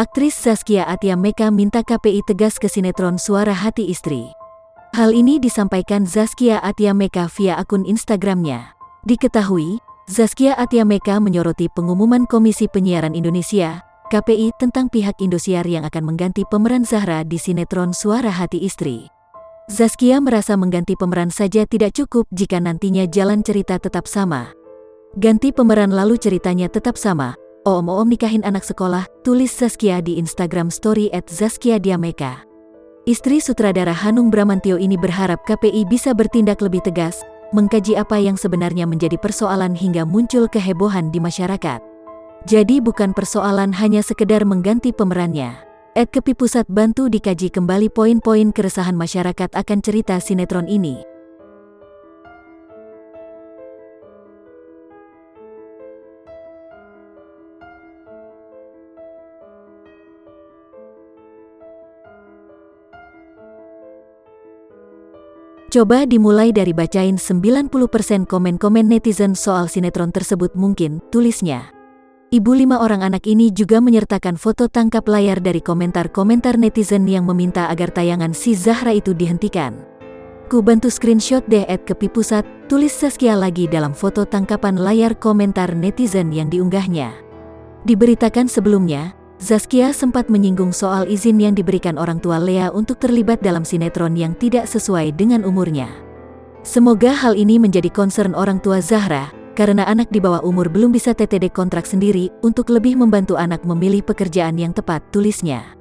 Aktris Zaskia Atia Meka minta KPI tegas ke sinetron Suara Hati Istri. Hal ini disampaikan Zaskia Atia Meka via akun Instagramnya. Diketahui, Zaskia Atia Meka menyoroti pengumuman Komisi Penyiaran Indonesia, KPI, tentang pihak Indosiar yang akan mengganti pemeran Zahra di sinetron Suara Hati Istri. Zaskia merasa mengganti pemeran saja tidak cukup jika nantinya jalan cerita tetap sama. Ganti pemeran lalu ceritanya tetap sama. Oom nikahin anak sekolah, tulis Zaskia di Instagram story @ZaskiaDiaMeka. Istri sutradara Hanung Bramantyo ini berharap KPI bisa bertindak lebih tegas, mengkaji apa yang sebenarnya menjadi persoalan hingga muncul kehebohan di masyarakat. Jadi bukan persoalan hanya sekedar mengganti pemerannya. @KepiPusat bantu dikaji kembali poin-poin keresahan masyarakat akan cerita sinetron ini. Coba dimulai dari bacain 90% komen-komen netizen soal sinetron tersebut mungkin, tulisnya. Ibu 5 orang anak ini juga menyertakan foto tangkap layar dari komentar-komentar netizen yang meminta agar tayangan si Zahra itu dihentikan. Ku bantu screenshot deh @KepiPusat, tulis Zaskia lagi dalam foto tangkapan layar komentar netizen yang diunggahnya. Diberitakan sebelumnya, Zaskia sempat menyinggung soal izin yang diberikan orang tua Lea untuk terlibat dalam sinetron yang tidak sesuai dengan umurnya. Semoga hal ini menjadi concern orang tua Zahra, karena anak di bawah umur belum bisa TTD kontrak sendiri untuk lebih membantu anak memilih pekerjaan yang tepat, tulisnya.